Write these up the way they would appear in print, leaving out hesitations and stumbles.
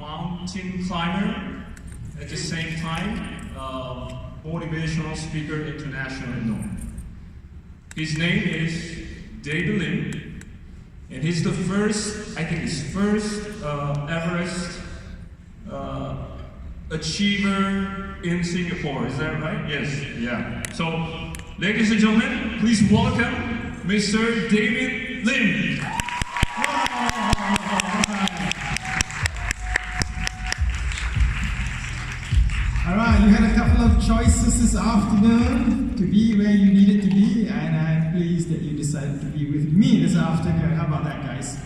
mountain climber, at the same time, motivational speaker internationally known. His name is David Lim, and he's the first, I think his first Everest achiever in Singapore. Is that right? Yes, yeah. So, ladies and gentlemen, please welcome Mr. David Lim. Alright, you had a couple of choices this afternoon to be where you needed to be, and I'm pleased that you decided to be with me this afternoon. How about that, guys?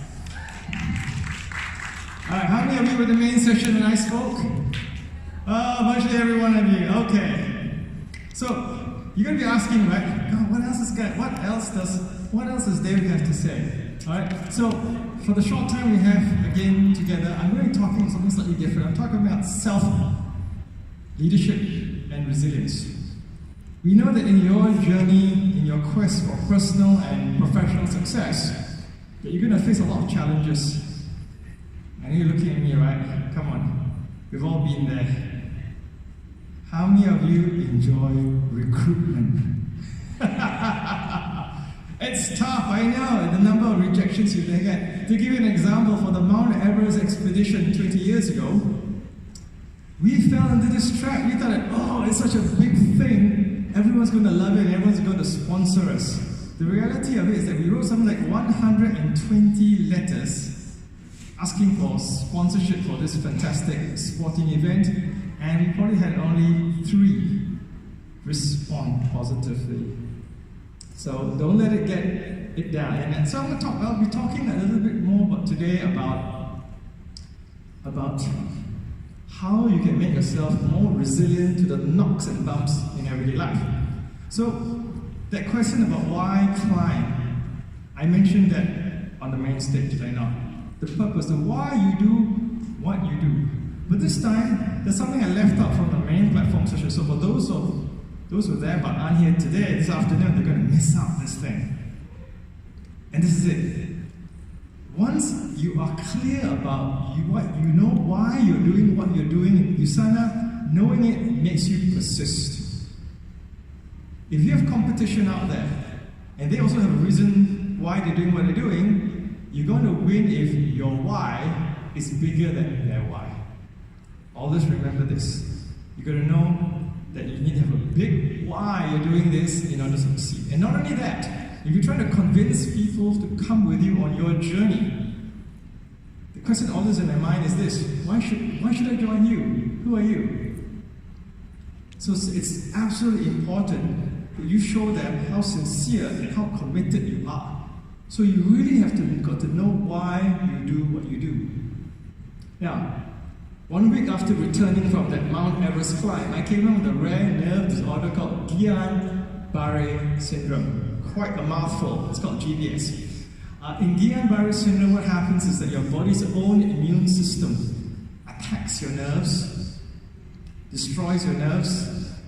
Alright, how many of you were the main session when I spoke? Virtually every one of you. Okay. So, you're going to be asking, right, God, what else does David have to say? Alright, so for the short time we have again together, I'm going to be talking about something slightly different. I'm talking about self-leadership and resilience. We know that in your journey, in your quest for personal and professional success, that you're going to face a lot of challenges. And you're looking at me, right? Come on, we've all been there. How many of you enjoy recruitment? It's tough, I know, the number of rejections you get. To give you an example, for the Mount Everest expedition 20 years ago, we fell into this trap. We thought, oh, it's such a big thing, everyone's going to love it, and everyone's going to sponsor us. The reality of it is that we wrote something like 120 letters asking for sponsorship for this fantastic sporting event, and we probably had only 3 respond positively. So don't let it get it down. And so I'll be talking a little bit more today about how you can make yourself more resilient to the knocks and bumps in everyday life. So that question about why climb, I mentioned that on the main stage today now. The purpose, the why you do what you do. But this time, there's something I left out from the main platform session. So for those who are there but aren't here today, this afternoon, they're going to miss out this thing. And this is it. Once you are clear about what you know, why you're doing what you're doing, you sign up, knowing it makes you persist. If you have competition out there, and they also have a reason why they're doing what they're doing, you're going to win if your why is bigger than their why. Always remember this. You've got to know that you need to have a big why you're doing this in order to succeed. And not only that, if you're trying to convince people to come with you on your journey, the question always in my mind is this: why should I join you? Who are you? So it's absolutely important that you show them how sincere and how committed you are. So you really have to know why you do what you do. Now, 1 week after returning from that Mount Everest climb, I came home with a rare nerve disorder called Guillain-Barré syndrome. Quite a mouthful. It's called GBS. In Guillain-Barré syndrome, what happens is that your body's own immune system attacks your nerves, destroys your nerves,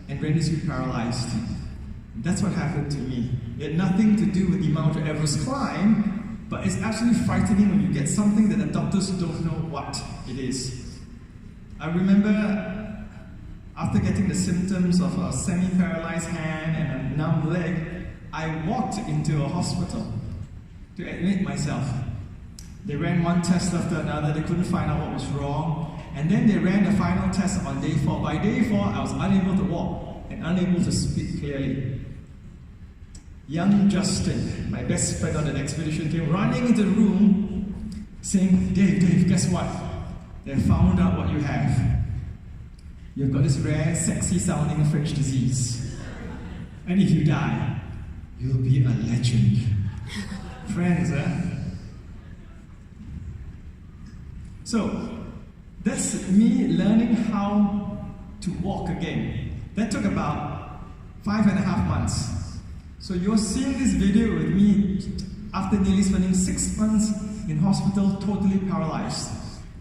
and renders you paralyzed. That's what happened to me. It had nothing to do with the Mount Everest climb, but it's absolutely frightening when you get something that the doctors don't know what it is. I remember after getting the symptoms of a semi-paralyzed hand and a numb leg, I walked into a hospital to admit myself. They ran one test after another, they couldn't find out what was wrong, and then they ran the final test on day 4. By day 4, I was unable to walk and unable to speak clearly. Young Justin, my best friend on that expedition, came running into the room saying, Dave, guess what? They found out what you have. You've got this rare, sexy-sounding French disease. And if you die, you'll be a legend. Friends, So, that's me learning how to walk again. That took about 5.5 months. So you're seeing this video with me after nearly spending 6 months in hospital, totally paralyzed,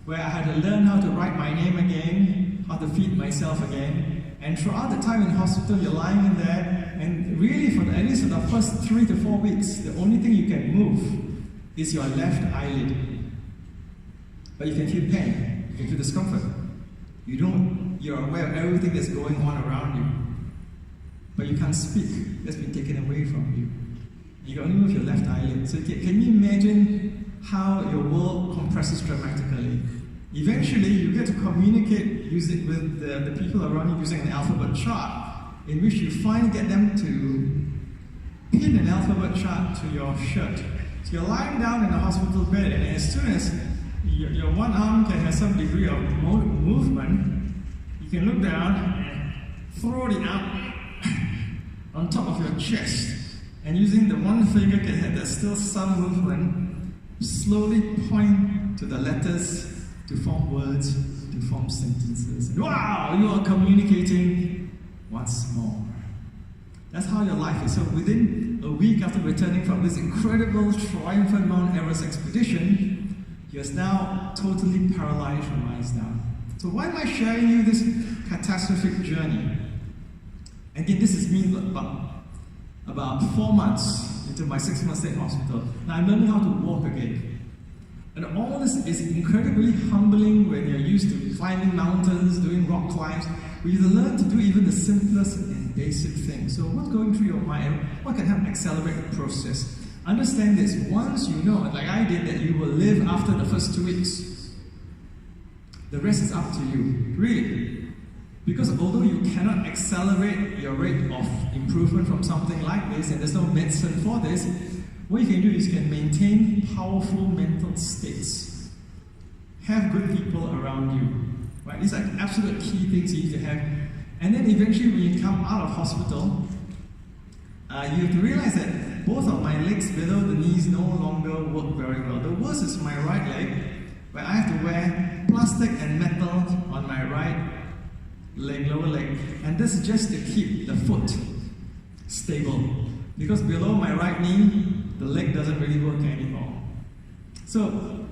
where I had to learn how to write my name again, how to feed myself again. And throughout the time in hospital, you're lying in there, and really at least for the first 3 to 4 weeks, the only thing you can move is your left eyelid. But you can feel pain. You can feel discomfort. You're aware of everything that's going on around you. But you can't speak. That's been taken away from you. You can only move your left eyelid. So can you imagine how your world compresses dramatically? Eventually, you get to communicate with the people around you using an alphabet chart, in which you finally get them to pin an alphabet chart to your shirt. So you're lying down in a hospital bed, and as soon as your one arm can have some degree of movement, you can look down and throw the arm on top of your chest. And using the one finger can have there's still some movement, slowly point to the letters to form words, to form sentences. And wow, you are communicating once more. That's how your life is. So within a week after returning from this incredible, triumphant Mount Everest expedition, you're now totally paralyzed from eyes down. So why am I sharing you this catastrophic journey? Again, this is me about 4 months into my 6-month stay in hospital. Now I'm learning how to walk again. And all this is incredibly humbling when you're used to climbing mountains, doing rock climbs. We learn to do even the simplest and basic things. So what's going through your mind? What can help accelerate the process? Understand this. Once you know, like I did, that you will live after the first 2 weeks, the rest is up to you. Really. Because although you cannot accelerate your rate of improvement from something like this, and there's no medicine for this, what you can do is you can maintain powerful mental states. Have good people around you. Right? These are absolute key things you need to have. And then eventually when you come out of hospital, you have to realize that both of my legs below the knees no longer work very well. The worst is my right leg, where I have to wear plastic and metal on my right leg, lower leg, and this is just to keep the foot stable. Because below my right knee, the leg doesn't really work anymore. So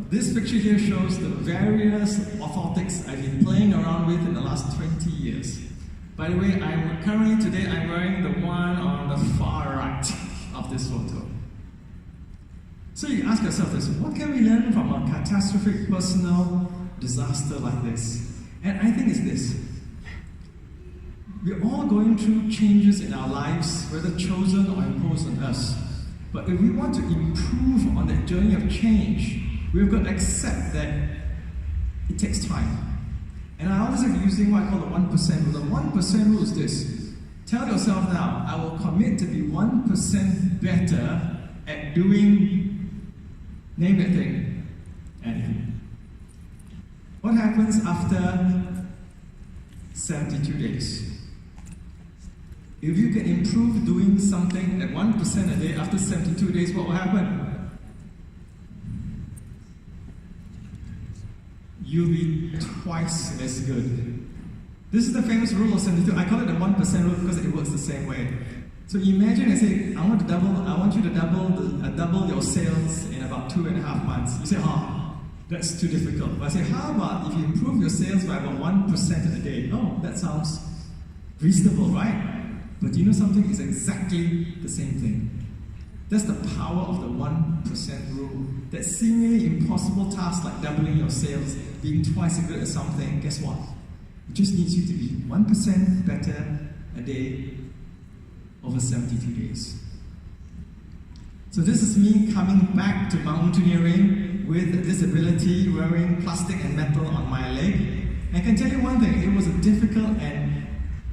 this picture here shows the various orthotics I've been playing around with in the last 20 years. By the way, today I'm wearing the one on the far right of this photo. So you ask yourself this, what can we learn from a catastrophic personal disaster like this? And I think it's this. We're all going through changes in our lives, whether chosen or imposed on us. But if we want to improve on that journey of change, we've got to accept that it takes time. And I always like using what I call the 1% rule. The 1% rule is this. Tell yourself now, I will commit to be 1% better at doing, name that thing, anything. What happens after 72 days? If you can improve doing something at 1% a day after 72 days, what will happen? You'll be twice as good. This is the famous rule of 72. I call it the 1% rule because it works the same way. So imagine I say, I want you to double your sales in about 2.5 months. You say, that's too difficult. But I say, how about if you improve your sales by about 1% a day? Oh, that sounds reasonable, right? But you know something? It's exactly the same thing. That's the power of the 1% rule. That seemingly impossible task like doubling your sales, being twice as good at something, guess what? It just needs you to be 1% better a day over 72 days. So this is me coming back to mountaineering with a disability, wearing plastic and metal on my leg. And I can tell you one thing, it was a difficult and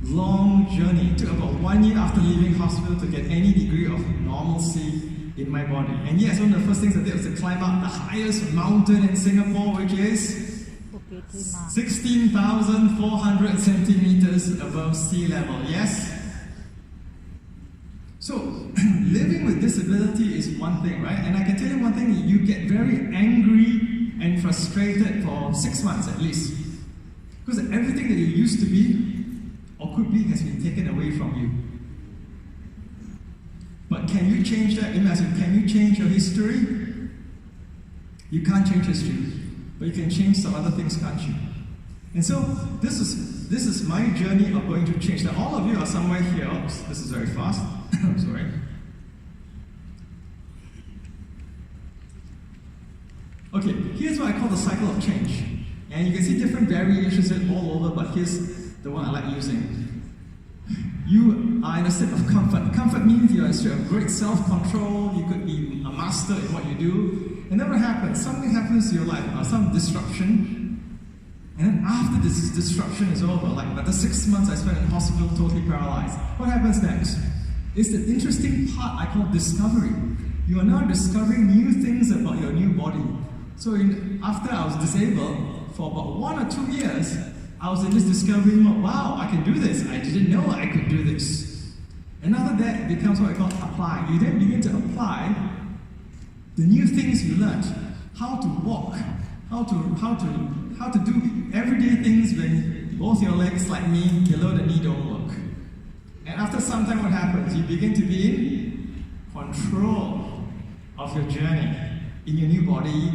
long journey. It took about 1 year after leaving hospital to get any degree of normalcy in my body. And yes, one of the first things I did was to climb up the highest mountain in Singapore, which is 16,400 centimeters above sea level. Yes? So, living with disability is one thing, right? And I can tell you one thing, you get very angry and frustrated for 6 months at least. Because everything that you used to be or could be has been taken away from you. But can you change that? Imagine, can you change your history? You can't change history, but you can change some other things, can't you? And so this is my journey of going to change. Now all of you are somewhere here. Oops, this is very fast. I'm sorry. Okay, here's what I call the cycle of change. And you can see different variations all over, but here's the one I like using. You are in a state of comfort. Comfort means you're in a state of great self-control. You could be a master in what you do. And then what happens? Something happens to your life, or some disruption. And then after this disruption is over, like the 6 months I spent in hospital totally paralyzed, what happens next? It's the interesting part I call discovery. You are now discovering new things about your new body. So after I was disabled, for about 1 or 2 years, I was in this discovery mode. Wow, I can do this. I didn't know I could do this. And after that, it becomes what I call apply. You then begin to apply the new things you learned. How to walk, how to do everyday things when both your legs, like me, below the knee don't work. And after some time, what happens? You begin to be in control of your journey, in your new body,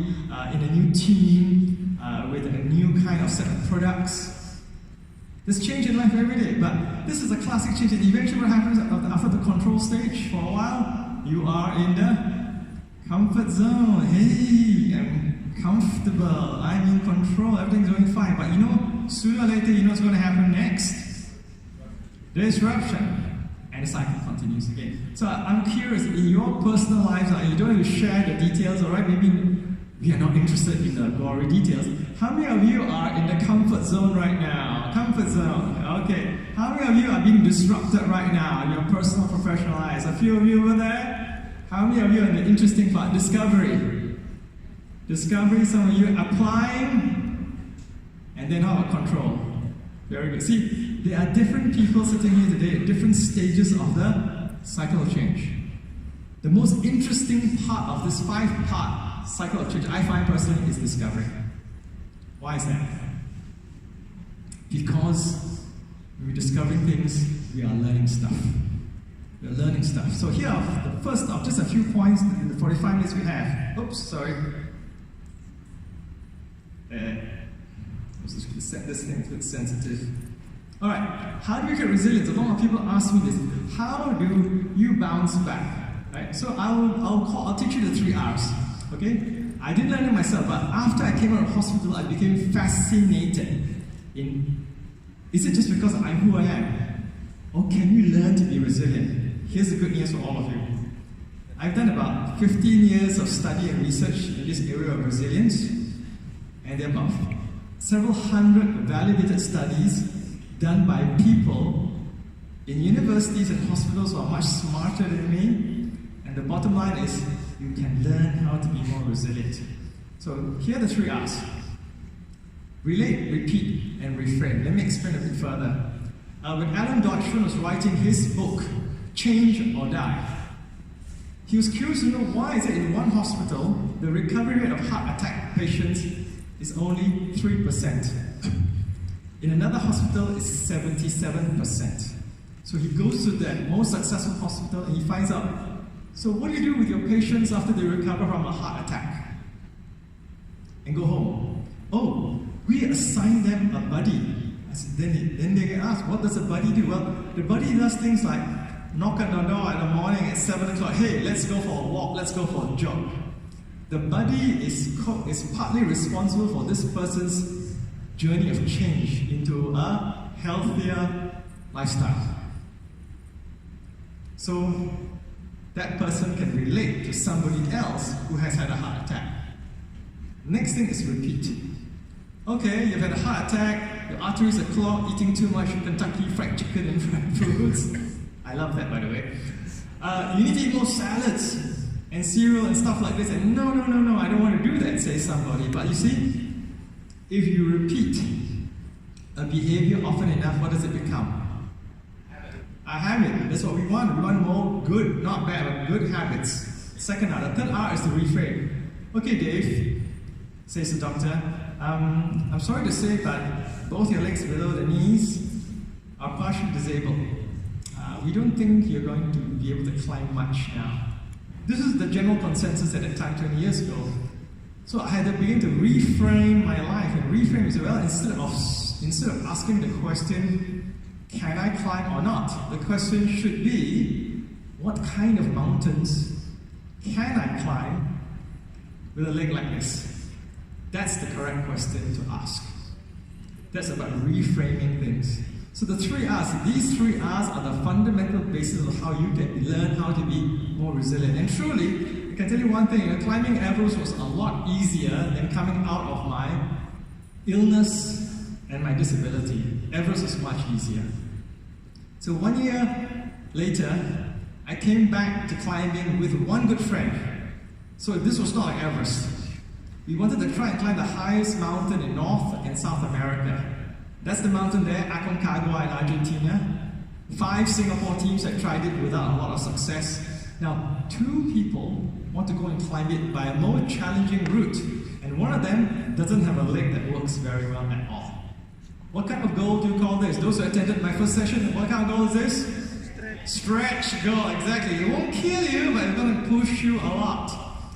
in a new team, with a new kind of set of products. There's change in life every day, but this is a classic change. And eventually what happens after the control stage, for a while, you are in the comfort zone. Hey, I'm comfortable, I'm in control, everything's going fine. But you know, sooner or later, you know what's going to happen next? Disruption. And the cycle continues again. So I'm curious, in your personal lives, you don't have to share the details, alright? Maybe we are not interested in the gory details. How many of you are in the comfort zone right now? Comfort zone, okay. How many of you are being disrupted right now in your personal, professional lives? A few of you over there? How many of you are in the interesting part? Discovery. Discovery, some of you applying, and then how about control? Very good. See, there are different people sitting here today at different stages of the cycle of change. The most interesting part of this 5-part cycle of change, I find personally, is discovery. Why is that? Because when we're discovering things, we are learning stuff. We're learning stuff. So here are the first of just a few points in the 45 minutes we have. Oops, sorry. Let's just set this thing a bit sensitive. Alright, how do you get resilience? A lot of people ask me this. How do you bounce back? Right? So I'll teach you the 3 R's. Okay? I didn't learn it myself, but after I came out of hospital, I became fascinated in, is it just because I'm who I am? Or can you learn to be resilient? Here's the good news for all of you. I've done about 15 years of study and research in this area of resilience, and there are about several hundred validated studies done by people in universities and hospitals who are much smarter than me, and the bottom line is, you can learn how to be more resilient. So here are the 3 R's. Relate, repeat, and reframe. Let me explain a bit further. When Alan Dodgson was writing his book, Change or Die, he was curious to know why is it in one hospital, the recovery rate of heart attack patients is only 3%. In another hospital, it's 77%. So he goes to that most successful hospital and he finds out, so what do you do with your patients after they recover from a heart attack? And go home. Oh, we assign them a buddy. Then they get asked, what does a buddy do? Well, the buddy does things like knock on the door in the morning at 7 o'clock. Hey, let's go for a walk, let's go for a jog. The buddy is partly responsible for this person's journey of change into a healthier lifestyle. So that person can relate to somebody else who has had a heart attack. Next thing is repeat. Okay, you've had a heart attack, your arteries are clogged, eating too much Kentucky Fried Chicken and fried foods. I love that, by the way. You need to eat more salads and cereal and stuff like this. And no, I don't want to do that, says somebody. But you see, if you repeat a behavior often enough, what does it become? A habit. That's what we want. We want more good, not bad, but good habits. Second R. The third R is to reframe. Okay, Dave, says the doctor, I'm sorry to say, but both your legs below the knees are partially disabled. We don't think you're going to be able to climb much now. This is the general consensus at that time 20 years ago. So I had to begin to reframe my life, and reframe is, well, instead of asking the question, can I climb or not? The question should be, what kind of mountains can I climb with a leg like this? That's the correct question to ask. That's about reframing things. So the 3 R's, these 3 R's are the fundamental basis of how you can learn how to be more resilient. And truly, I can tell you one thing, climbing Everest was a lot easier than coming out of my illness and my disability. Everest was much easier. So 1 year later, I came back to climbing with one good friend. So this was not like Everest. We wanted to try and climb the highest mountain in North and South America. That's the mountain there, Aconcagua in Argentina. 5 Singapore teams had tried it without a lot of success. Now, 2 people want to go and climb it by a more challenging route, and one of them doesn't have a leg that works very well at all. What kind of goal do you call this? Those who attended my first session, what kind of goal is this? Stretch goal, exactly. It won't kill you, but it's going to push you a lot.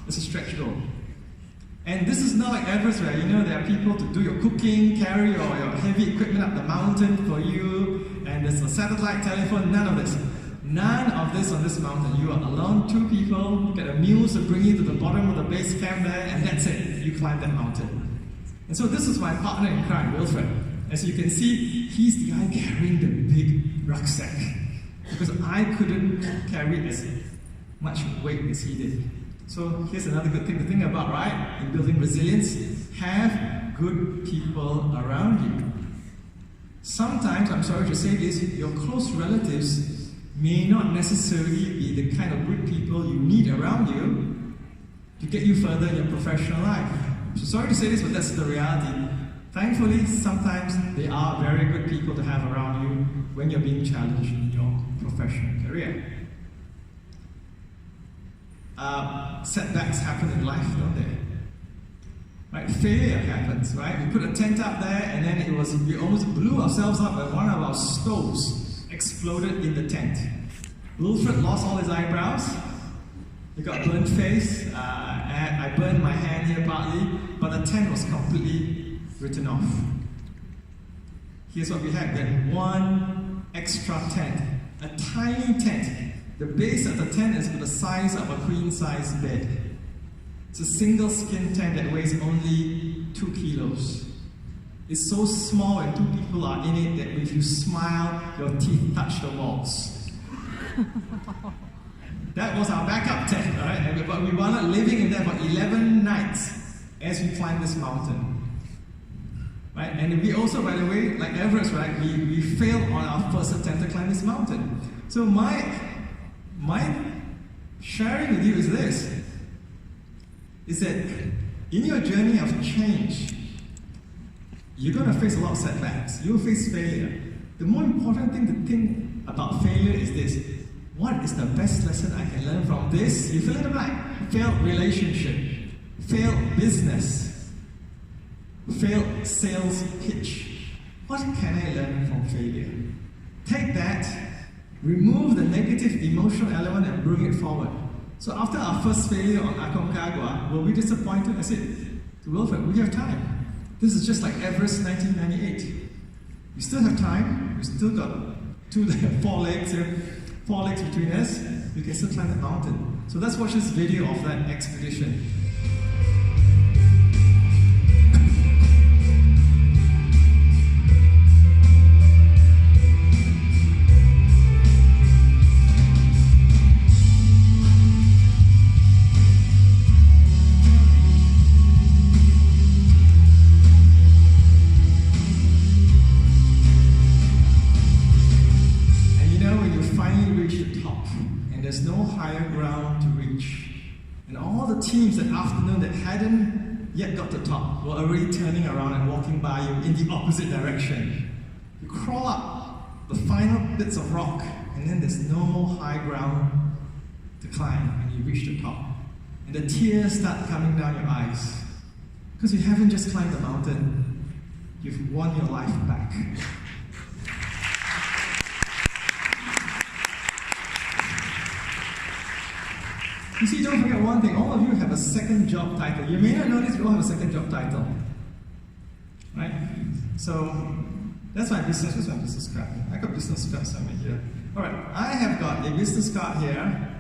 It's a stretch goal. And this is not like Everest, where there are people to do your cooking, carry your heavy equipment up the mountain for you, and there's a satellite telephone, none of this. None of this on this mountain. You are alone, 2 people, you get a mule to bring you to the bottom of the base camp there, and that's it. You climb that mountain. And so this is my partner in crime, Wilfred. As you can see, he's the guy carrying the big rucksack, because I couldn't carry as much weight as he did. So here's another good thing to think about, right? In building resilience, have good people around you. Sometimes, I'm sorry to say this, your close relatives may not necessarily be the kind of good people you need around you to get you further in your professional life. So sorry to say this, but that's the reality. Thankfully, sometimes they are very good people to have around you when you're being challenged in your professional career. Setbacks happen in life, don't they? Right? Failure happens, right? We put a tent up there, and then we almost blew ourselves up when one of our stoves exploded in the tent. Wilfred lost all his eyebrows. He got a burnt face. I burned my hand here partly, but the tent was completely written off. Here's what we had. We had one extra tent, a tiny tent. The base of the tent is the size of a queen-size bed. It's a single skin tent that weighs only 2 kilos. It's so small and 2 people are in it that if you smile, your teeth touch the walls. That was our backup tent, right? But we wound up living in there for 11 nights as we climbed this mountain. Right? And we also, by the way, like Everest, right? We failed on our first attempt to climb this mountain. So my sharing with you is this, is that in your journey of change, you're going to face a lot of setbacks. You'll face failure. The more important thing to think about failure is this: what is the best lesson I can learn from this? You fill in the blank. Failed relationship, failed business, failed sales pitch. What can I learn from failure? Take that, remove the negative emotional element and bring it forward. So after our first failure on Aconcagua, were we disappointed? I said to Wilfred, we have time. This is just like Everest 1998. We still have time. We still got 4 legs here, 4 legs between us. We can still climb the mountain. So let's watch this video of that expedition. Teams that afternoon that hadn't yet got to the top were already turning around and walking by you in the opposite direction. You crawl up the final bits of rock, and then there's no more high ground to climb, and you reach the top. And the tears start coming down your eyes. Because you haven't just climbed the mountain, you've won your life back. You see, don't forget one thing, all of you have a second job title. You may not know this, you all have a second job title. Right? So, that's my business card. I got business cards somewhere here. Alright, I have got a business card here.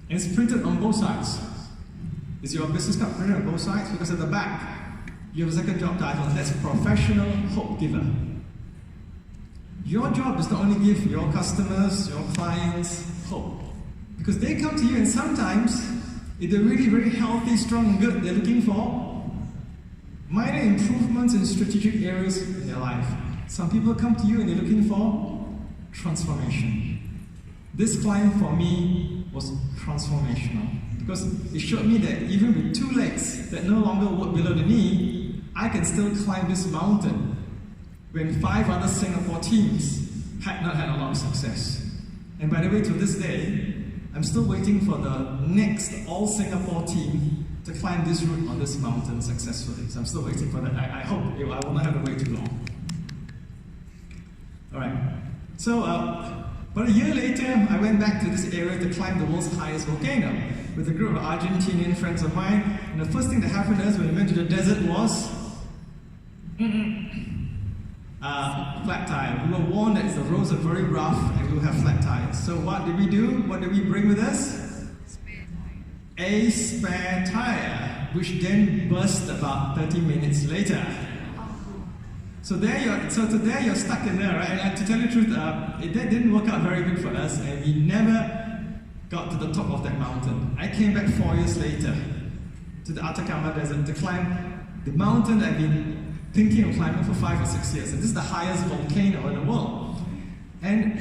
It's printed on both sides. Is your business card printed on both sides? Because at the back, you have a second job title, and that's professional hope giver. Your job is not only give your customers, your clients hope, because they come to you and sometimes, if they're really very healthy, strong and good, they're looking for minor improvements in strategic areas in their life. Some people come to you and they're looking for transformation. This client for me was transformational because it showed me that even with 2 legs that no longer work below the knee, I can still climb this mountain when 5 other Singapore teams had not had a lot of success. And by the way, to this day, I'm still waiting for the next all-Singapore team to climb this route on this mountain successfully. So I'm still waiting for that. I hope I will not have to wait too long. Alright, so about a year later, I went back to this area to climb the world's highest volcano with a group of Argentinian friends of mine. And the first thing that happened to us when we went to the desert was flat tire. We were warned that the roads are very rough and we will have flat tires. So what did we do? What did we bring with us? A spare tire, which then burst about 30 minutes later. So there you're stuck in there, right? And to tell you the truth, it didn't work out very good for us, and we never got to the top of that mountain. I came back 4 years later to the Atacama Desert to climb the mountain I've been thinking of climbing for 5 or 6 years, and this is the highest volcano in the world. And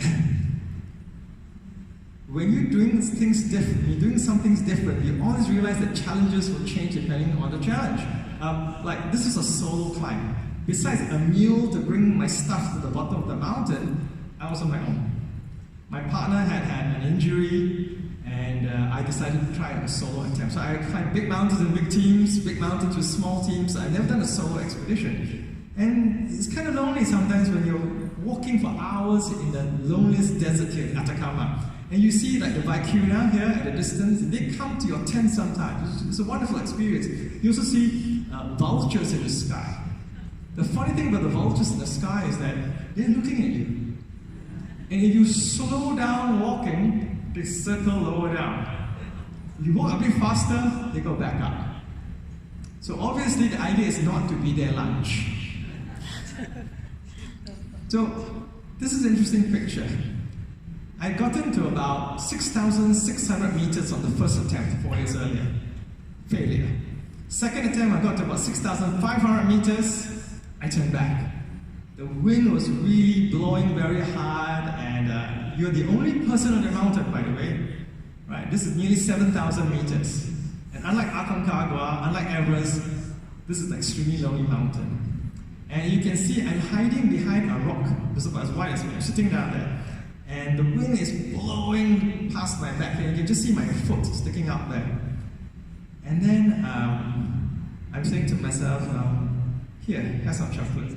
when you're doing things different, you're doing some things different, you always realize that challenges will change depending on the challenge. Like this is a solo climb. Besides a mule to bring my stuff to the bottom of the mountain, I was on my own. My partner had an injury, and I decided to try a solo attempt. So I climbed big mountains in big teams, big mountains with small teams. I've never done a solo expedition. And it's kind of lonely sometimes when you're walking for hours in the loneliest desert here in Atacama. And you see like the vicuna here at a distance, and they come to your tent sometimes. It's a wonderful experience. You also see vultures in the sky. The funny thing about the vultures in the sky is that they're looking at you. And if you slow down walking, they circle lower down. You walk a bit faster, they go back up. So obviously the idea is not to be their lunch. So this is an interesting picture. I got into about 6,600 meters on the first attempt 4 years earlier. Failure. Second attempt, I got to about 6,500 meters. I turned back. The wind was really blowing very hard, and you're the only person on the mountain, by the way. Right? This is nearly 7,000 meters. And unlike Aconcagua, unlike Everest, this is an extremely lonely mountain. And you can see I'm hiding behind a rock. This is about as wide as me. I'm sitting down there. And the wind is blowing past my back here. You can just see my foot sticking out there. And then I'm saying to myself, here, have some chocolate.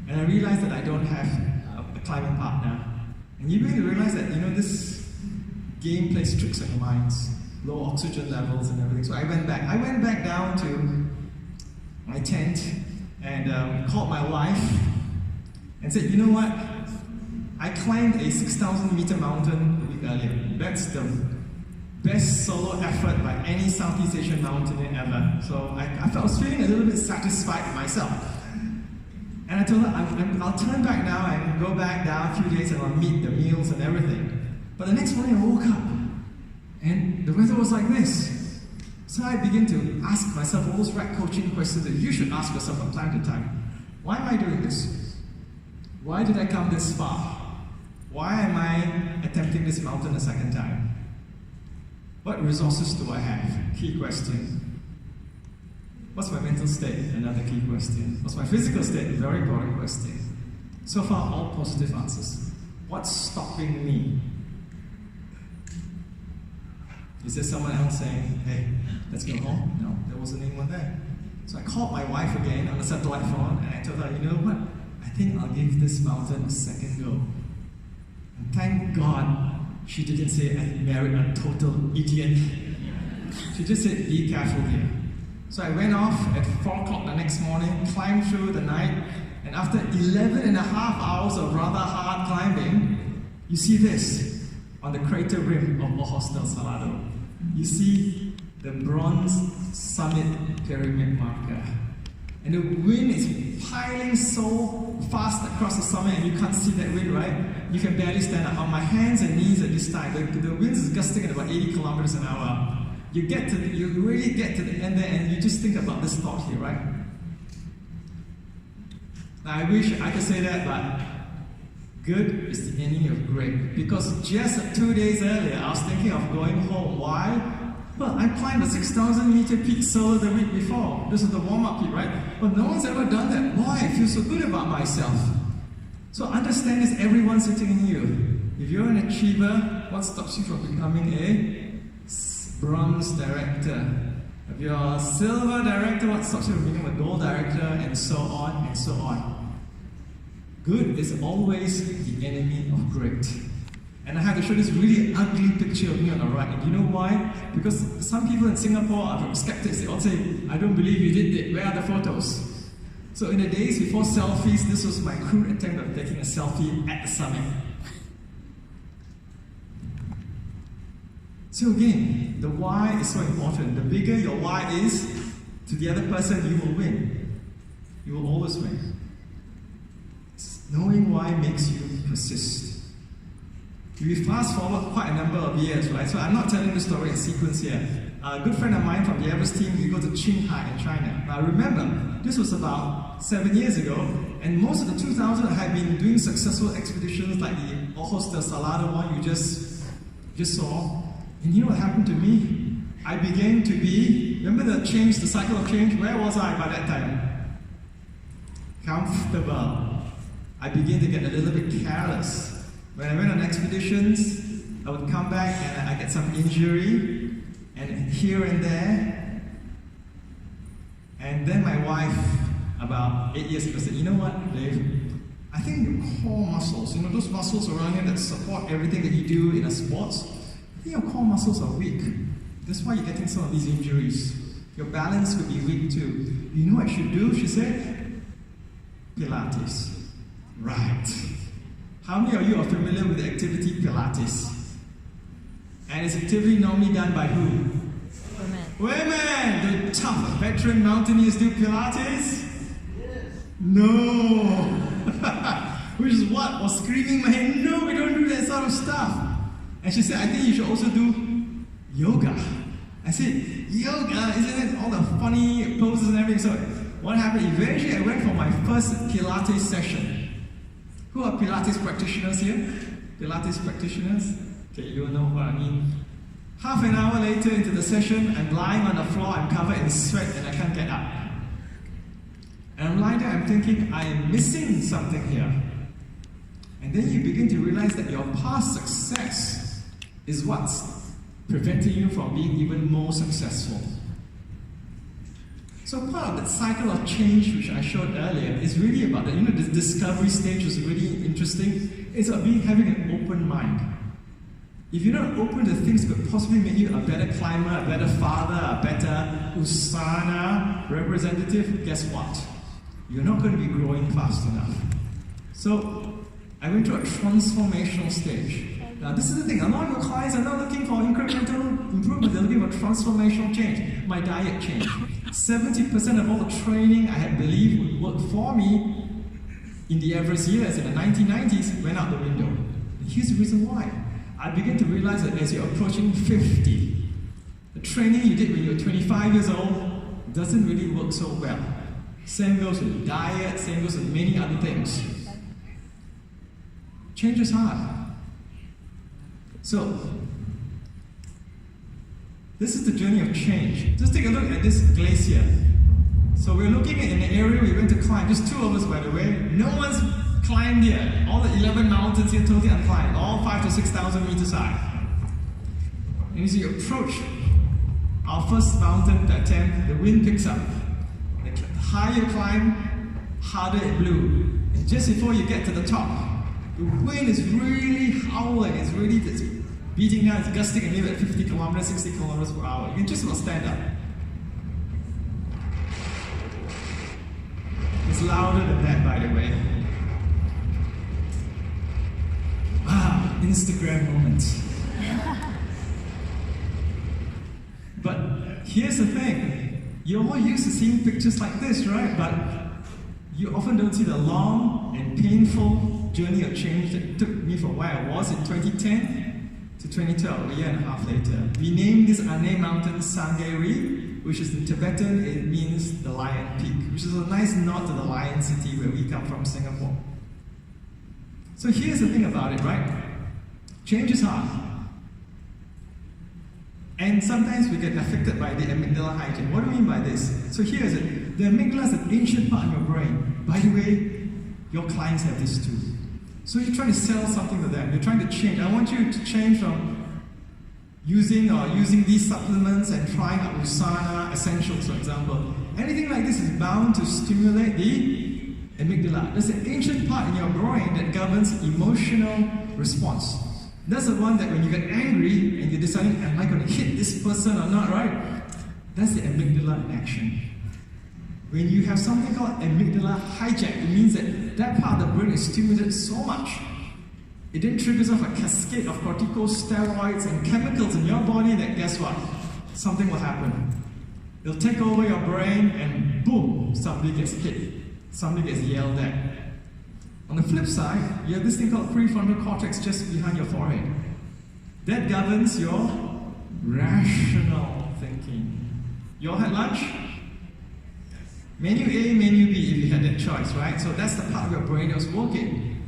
And I realized that I don't have a climbing partner. And you really realize that, this game plays tricks on your minds, low oxygen levels and everything. So I went back. I went back down to my tent and called my wife and said, you know what? I climbed a 6,000 meter mountain a week earlier. That's the best solo effort by any Southeast Asian mountaineer ever. So I was feeling a little bit satisfied with myself. And I told her, I'll turn back now and go back down a few days and I'll meet the meals and everything. But the next morning I woke up and the weather was like this. So I began to ask myself all those right coaching questions that you should ask yourself from time to time. Why am I doing this? Why did I come this far? Why am I attempting this mountain a second time? What resources do I have? Key question. What's my mental state? Another key question. What's my physical state? Very important question. So far, all positive answers. What's stopping me? Is there someone else saying, hey, let's go home? No, there wasn't anyone there. So I called my wife again on a satellite phone and I told her, you know what? I think I'll give this mountain a second go. And thank God she didn't say I married a total idiot. She just said, be careful here. So I went off at 4 o'clock the next morning, climbed through the night, and after 11 and a half hours of rather hard climbing, you see this on the crater rim of Ojos del Salado. You see the bronze summit pyramid marker. And the wind is piling so fast across the summit, and you can't see that wind, right? You can barely stand up. On my hands and knees at this time, the wind is gusting at about 80 kilometers an hour. You really get to the end there, and you just think about this thought here, right? Now, I wish I could say that, but good is the enemy of great. Because just 2 days earlier, I was thinking of going home. Why? Well, I climbed a 6,000 meter peak solo the week before. This is the warm-up peak, right? But no one's ever done that. Why? I feel so good about myself. So understand this, everyone sitting in you. If you're an achiever, what stops you from becoming a bronze director? If you're a silver director, what stops you from becoming a gold director? And so on and so on. Good is always the enemy of great. And I have to show this really ugly picture of me on the right. And you know why? Because some people in Singapore are skeptics. They all say, I don't believe you did it. Where are the photos? So in the days before selfies, this was my crude attempt of taking a selfie at the summit. So again, the why is so important. The bigger your why is to the other person, you will win. You will always win. Knowing why makes you persist. We fast forward quite a number of years, right? So I'm not telling the story in sequence here. A good friend of mine from the Everest team, we go to Qinghai in China. Now remember, this was about 7 years ago, and most of the 2000s I had been doing successful expeditions like the Ojos del Salado one you just saw. And you know what happened to me? I began to be, remember the change, the cycle of change? Where was I by that time? Comfortable. I began to get a little bit careless. When I went on expeditions, I would come back and I get some injury, and here and there. And then my wife, about 8 years ago, said, you know what, Dave? I think your core muscles, those muscles around here that support everything that you do in a sport, I think your core muscles are weak. That's why you're getting some of these injuries. Your balance could be weak too. You know what I should do? She said, Pilates. Right. How many of you are familiar with the activity Pilates? And it's activity normally done by who? Women! Do tough veteran mountaineers do Pilates? Yes. No! Which is what? Was screaming in my head, no, we don't do that sort of stuff. And she said, I think you should also do yoga. I said, yoga? Isn't it all the funny poses and everything? So what happened? Eventually I went for my first Pilates session. Who are Pilates practitioners here? Pilates practitioners? Okay, you know what I mean. Half an hour later into the session, I'm lying on the floor, I'm covered in sweat and I can't get up. And I'm lying there, I'm thinking, I am missing something here. And then you begin to realize that your past success is what's preventing you from being even more successful. So part of that cycle of change which I showed earlier is really about that. The discovery stage was really interesting. It's about having an open mind. If you're not open to things that could possibly make you a better climber, a better father, a better Usana representative, guess what? You're not going to be growing fast enough. So I went through a transformational stage. Now this is the thing, a lot of your clients are not looking for incremental improvement, they're looking for transformational change. My diet changed. 70% of all the training I had believed would work for me in the Everest years, in the 1990s, went out the window. And here's the reason why. I began to realize that as you're approaching 50, the training you did when you were 25 years old doesn't really work so well. Same goes with diet, same goes with many other things. Change is hard. So, this is the journey of change. Just take a look at this glacier. So we're looking at an area we're going to climb. Just 2 of us, by the way. No one's climbed here. All the 11 mountains here totally unclimbed. All 5,000 to 6,000 meters high. And as you approach our first mountain to attempt, the wind picks up. The higher you climb, harder it blew. And just before you get to the top, the wind is really howling. It's really beating down. It's gusting at maybe at 50 kilometers, 60 kilometers per hour. You can just about stand up. It's louder than that, by the way. Wow, Instagram moment. But here's the thing. You're all used to seeing pictures like this, right? But you often don't see the long and painful journey of change that took me from where I was in 2010 to 2012, a year and a half later. We named this unnamed mountain Sangeri, which is in Tibetan, it means the Lion Peak, which is a nice nod to the Lion City where we come from, Singapore. So here's the thing about it, right? Change is hard. And sometimes we get affected by the amygdala hijack. What do I mean by this? So here's it. The amygdala is an ancient part in your brain. By the way, your clients have this too. So you're trying to sell something to them. You're trying to change. I want you to change from using these supplements and trying out Usana Essentials, for example. Anything like this is bound to stimulate the amygdala. There's an ancient part in your brain that governs emotional response. That's the one that when you get angry and you're deciding, am I going to hit this person or not, right? That's the amygdala in action. When you have something called amygdala hijack, it means that that part of the brain is stimulated so much, it then triggers off a cascade of corticosteroids and chemicals in your body that, guess what? Something will happen. It'll take over your brain and boom, somebody gets hit. Somebody gets yelled at. On the flip side, you have this thing called prefrontal cortex just behind your forehead. That governs your rational thinking. You all had lunch? Menu A, menu B, if you had that choice, right? So that's the part of your brain that was working.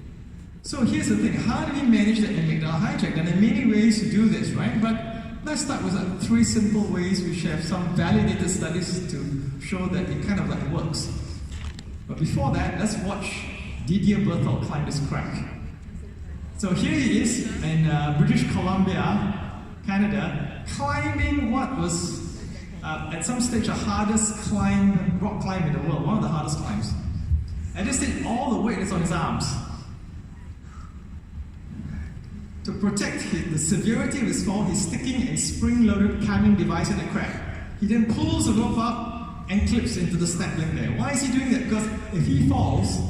So here's the thing, how do we manage the amygdala hijack? There are many ways to do this, right? But let's start with 3 simple ways which have some validated studies to show that it kind of like works. But before that, let's watch Didier Berthel climb this crack. So here he is in British Columbia, Canada, climbing what was at some stage the hardest rock climb in the world, one of the hardest climbs. At this stage, all the weight is on his arms. To protect the severity of his fall, he's sticking a spring-loaded climbing device in the crack. He then pulls the rope up and clips into the step link there. Why is he doing that? Because if he falls,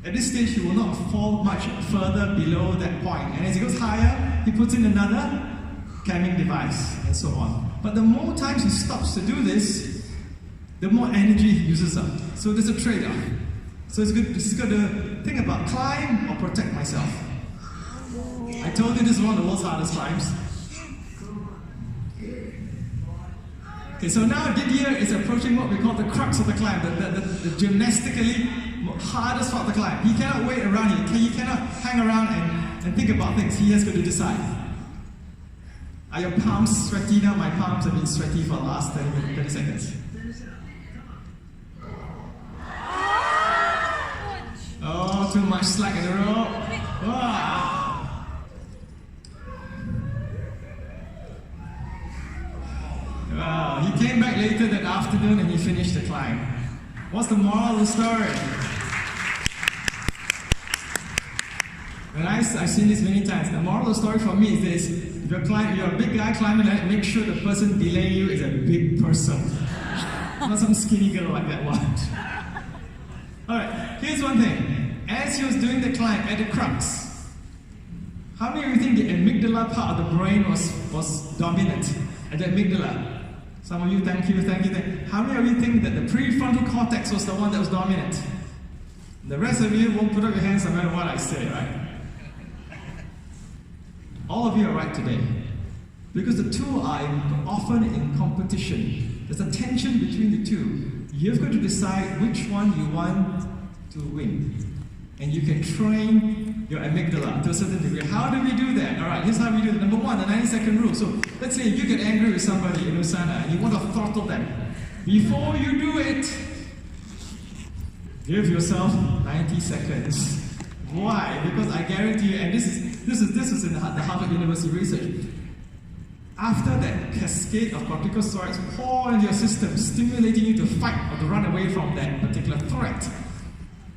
at this stage he will not fall much further below that point. And as he goes higher, he puts in another climbing device, and so on. But the more times he stops to do this, the more energy he uses up. So there's a trade-off. So it's good to think about climb or protect myself. I told you this is one of the world's hardest climbs. Okay, so now Didier is approaching what we call the crux of the climb, the gymnastically hardest part of the climb. He cannot wait around, he cannot hang around and think about things. He has got to decide. Are your palms sweaty now? My palms have been sweaty for the last 30 seconds. Oh, too much slack in the rope. Wow. Wow, he came back later that afternoon and he finished the climb. What's the moral of the story? And I've seen this many times. The moral of the story for me is this: if you're a big guy climbing that, make sure the person belaying you is a big person. Not some skinny girl like that one. Alright, here's one thing. As he was doing the climb at the crux, how many of you think the amygdala part of the brain was dominant? At the amygdala? Some of you, thank you. How many of you think that the prefrontal cortex was the one that was dominant? The rest of you won't put up your hands no matter what I say, right? All of you are right today. Because the two are often in competition. There's a tension between the two. You've got to decide which one you want to win. And you can train your amygdala to a certain degree. How do we do that? Alright, here's how we do it. Number 1, the 90-second rule. So let's say you get angry with somebody in Usana and you want to throttle them. Before you do it, give yourself 90 seconds. Why? Because I guarantee you, and this is in the Harvard University research, after that cascade of corticosteroids pour into your system, stimulating you to fight or to run away from that particular threat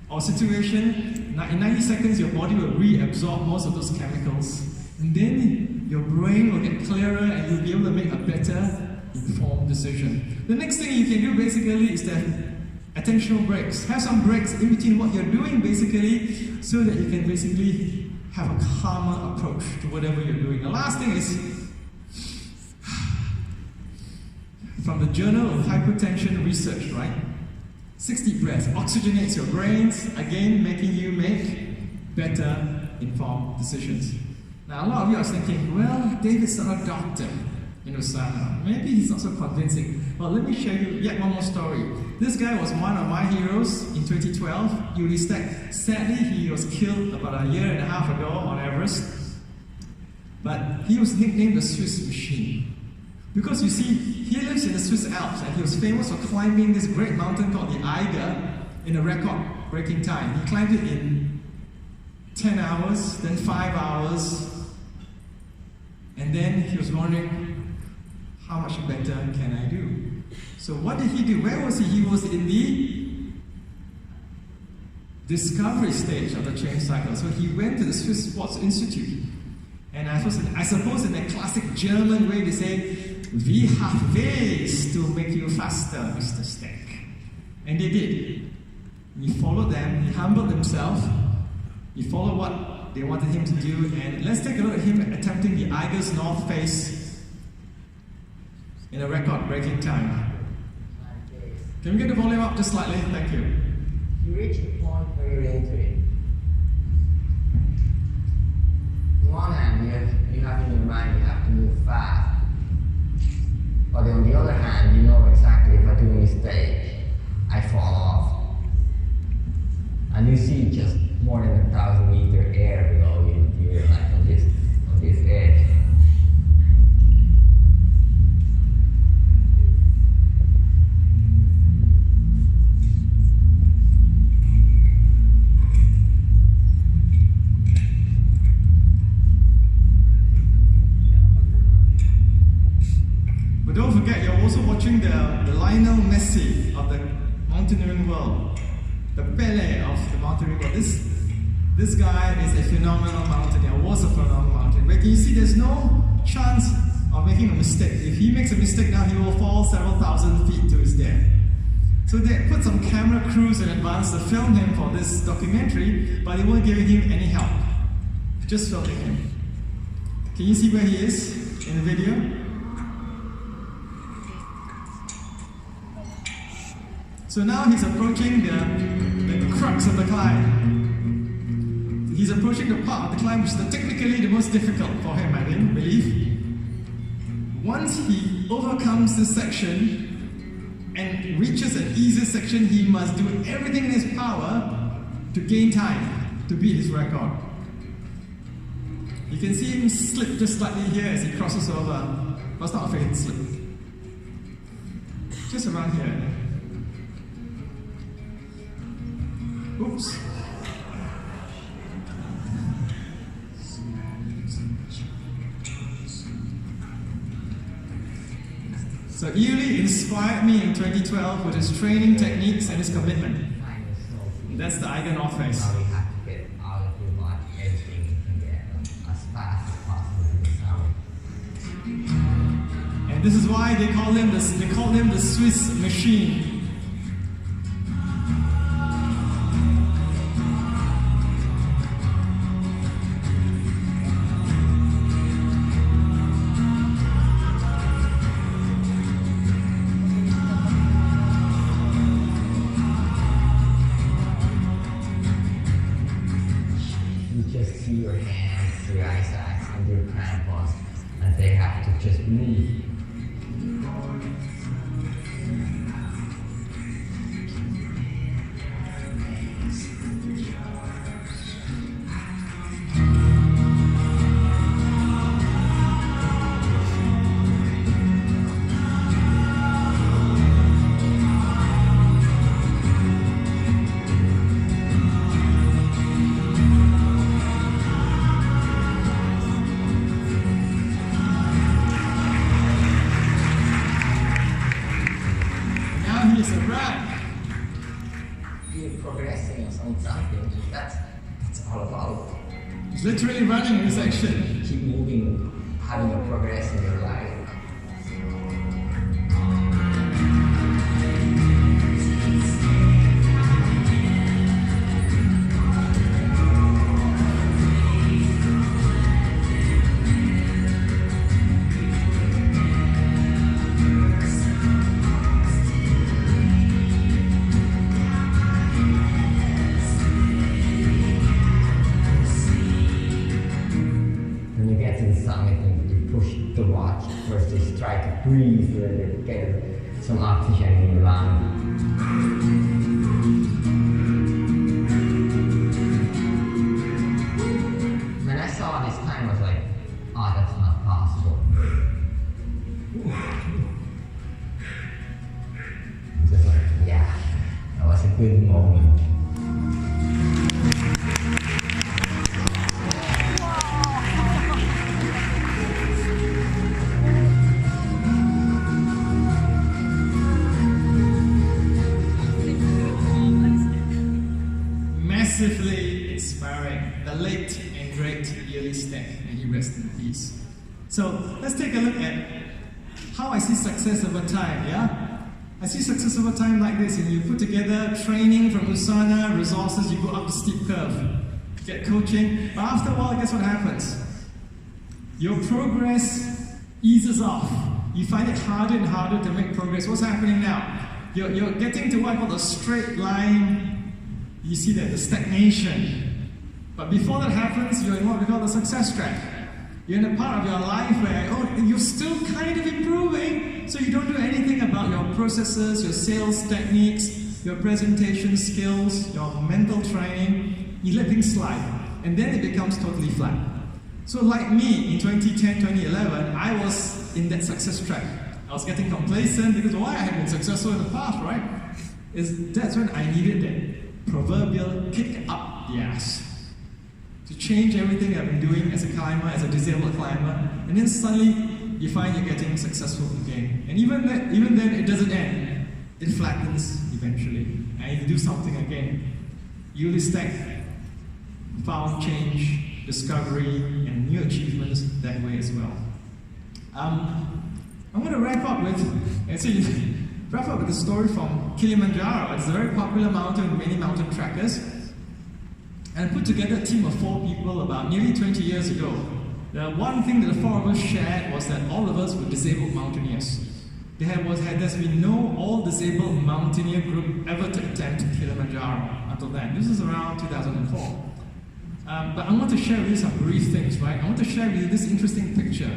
or situation, in 90 seconds your body will reabsorb most of those chemicals, and then your brain will get clearer and you'll be able to make a better informed decision. The next thing you can do basically is to have attentional breaks. Have some breaks in between what you're doing basically, so that you can basically have a calmer approach to whatever you're doing. The last thing is from the Journal of Hypertension Research, right? 60 breaths oxygenates your brains, again making you make better informed decisions. Now a lot of you are thinking, well, David's not a doctor, maybe he's not so convincing. Well, let me share you yet one more story. This guy was one of my heroes in 2012, Yuri Stack. Sadly, he was killed about a year and a half ago on Everest. But he was nicknamed the Swiss Machine. Because you see, he lives in the Swiss Alps and he was famous for climbing this great mountain called the Eiger in a record-breaking time. He climbed it in 10 hours, then 5 hours, and then he was wondering, how much better can I do? So what did he do? Where was he? He was in the discovery stage of the training cycle. So he went to the Swiss Sports Institute. And I suppose in the classic German way they say, "We have ways to make you faster, Mr. Stack." And they did. He followed them, he humbled himself, he followed what they wanted him to do, and let's take a look at him attempting the Eiger's North Face in a record-breaking time. Can we get the volume up just slightly? Thank you. You reach a point where you're into it. On one hand, you have in your mind you have to move fast. But on the other hand, you know exactly if I do a mistake, I fall off. And you see just more than 1,000 meter air below you. You're like on this edge. But don't forget, you're also watching the Lionel Messi of the mountaineering world, the Pele of the mountaineering world. This guy is a phenomenal mountaineer, was a phenomenal mountaineer. But can you see there's no chance of making a mistake? If he makes a mistake now, he will fall several thousand feet to his death. So they put some camera crews in advance to film him for this documentary, but they weren't giving him any help. Just filming him. Can you see where he is in the video? So now he's approaching the crux of the climb. He's approaching the part of the climb which is technically the most difficult for him, I believe. Once he overcomes this section and reaches an easier section, he must do everything in his power to gain time, to beat his record. You can see him slip just slightly here as he crosses over. Well, it's not a faint slip. Just around here. Oops. So Yuli inspired me in 2012 with his training techniques and his commitment. That's the Eiger North Face. Now we have to get out of your body everything you can get as fast as possible to the sound. And this is why they call him the Swiss Machine. See your hands, your eyesight, and your crampons, and they have to just move. He's a rat. You're progressing on something. That's all about. He's literally running in this section. Keep moving, having a progress in your life. try to breathe a little bit, get some oxygen in your lungs. When I saw this time, I was like, oh, that's not possible. Just like, yeah, that was a good moment. Massively inspiring, the late and great Yearly Stack, and he rests in peace. So let's take a look at how I see success over time, yeah? I see success over time like this, and you put together training from Usana, resources, you go up the steep curve, get coaching, but after a while, guess what happens? Your progress eases off. You find it harder and harder to make progress. What's happening now? You're getting to what I call the straight line. You see that, the stagnation. But before that happens, you're in what we call the success track. You're in a part of your life where, you're still kind of improving, so you don't do anything about your processes, your sales techniques, your presentation skills, your mental training. You let things slide, and then it becomes totally flat. So like me, in 2010, 2011, I was in that success track. I was getting complacent because why I had been successful in the past, right? That's when I needed that proverbial kick up the ass to change everything I've been doing as a climber, as a disabled climber, and then suddenly you find you're getting successful again. And even then, it doesn't end. It flattens eventually, and you do something again. Yearly Stack found change, discovery, and new achievements that way as well. I'm going to wrap up with a story from Kilimanjaro. It's a very popular mountain with many mountain trekkers. And I put together a team of 4 people about nearly 20 years ago. The one thing that the 4 of us shared was that all of us were disabled mountaineers. There's been no all-disabled mountaineer group ever to attempt Kilimanjaro until then. This is around 2004. But I want to share with you some brief things, right? I want to share with you this interesting picture.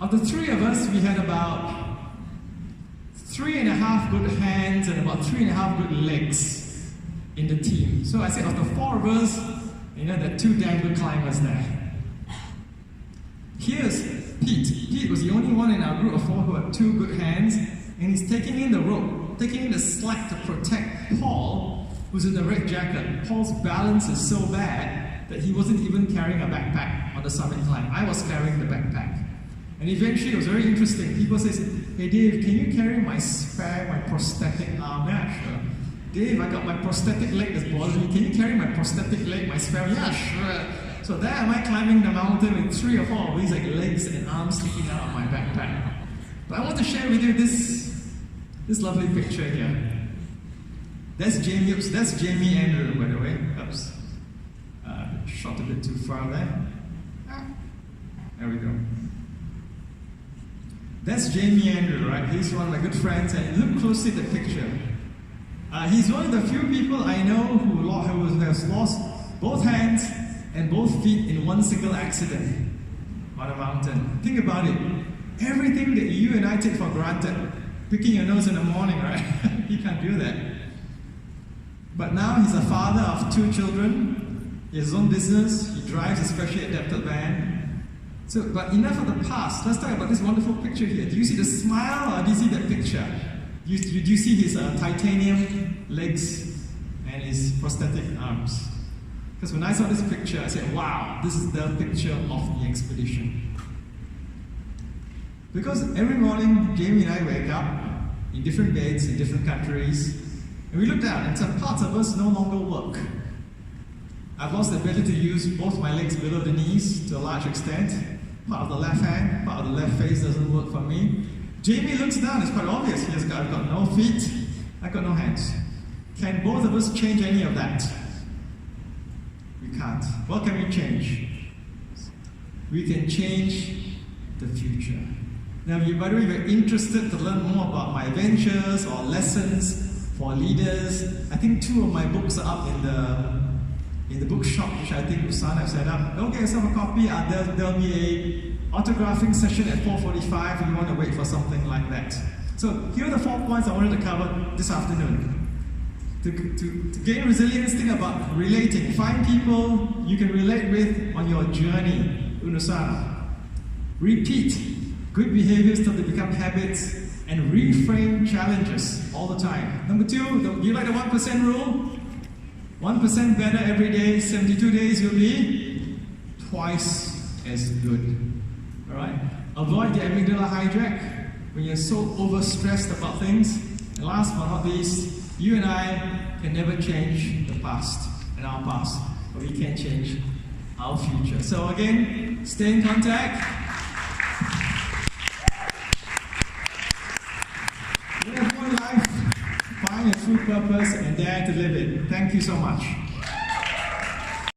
Of the 3 of us, we had about 3.5 good hands and about 3.5 good legs in the team. So I said, of the 4 of us, there are 2 damn good climbers there. Here's Pete. Pete was the only one in our group of 4 who had 2 good hands, and he's taking in the rope, taking in the slack to protect Paul, who's in the red jacket. Paul's balance is so bad that he wasn't even carrying a backpack on the summit climb. I was carrying the backpack. And eventually, it was very interesting. People say, hey Dave, can you carry my spare, my prosthetic arm? Yeah, sure. Dave, I got my prosthetic leg that's bothering me. Can you carry my prosthetic leg, my spare? Yeah, sure. So there am I climbing the mountain with 3 or 4 of these legs and arms sticking out of my backpack. But I want to share with you this lovely picture here. That's Jamie Andrew, by the way. Oops. Shot a bit too far there. There we go. That's Jamie Andrew, right? He's one of my good friends, and look closely at the picture. He's one of the few people I know who has lost both hands and both feet in one single accident on a mountain. Think about it. Everything that you and I take for granted, picking your nose in the morning, right? He can't do that. But now he's a father of 2 children. He has his own business. He drives a specially adapted van. But enough of the past. Let's talk about this wonderful picture here. Do you see the smile, or do you see that picture? Do you see his titanium legs and his prosthetic arms? Because when I saw this picture, I said, wow, this is the picture of the expedition. Because every morning, Jamie and I wake up in different beds, in different countries, and we look down, and some parts of us no longer work. I've lost the ability to use both my legs below the knees to a large extent. Part of the left hand, part of the left face doesn't work for me. Jamie looks down, it's quite obvious. I've got no feet, I've got no hands. Can both of us change any of that? We can't. What can we change? We can change the future. Now, by the way, if you're interested to learn more about my adventures or lessons for leaders, I think 2 of my books are up in the bookshop, which I think Usana have set up. Go get yourself a copy. There'll be autographing session at 4:45, you want to wait for something like that. So here are the 4 points I wanted to cover this afternoon. To gain resilience, think about relating. Find people you can relate with on your journey. Unusana. Repeat good behaviors till they become habits, and reframe challenges all the time. Number 2, you like the 1% rule? 1% better every day, 72 days you'll be twice as good. Alright? Avoid the amygdala hijack when you're so overstressed about things. And last but not least, you and I can never change the past and our past, but we can change our future. So again, stay in contact. Live one life, find your true purpose and dare to live it. Thank you so much.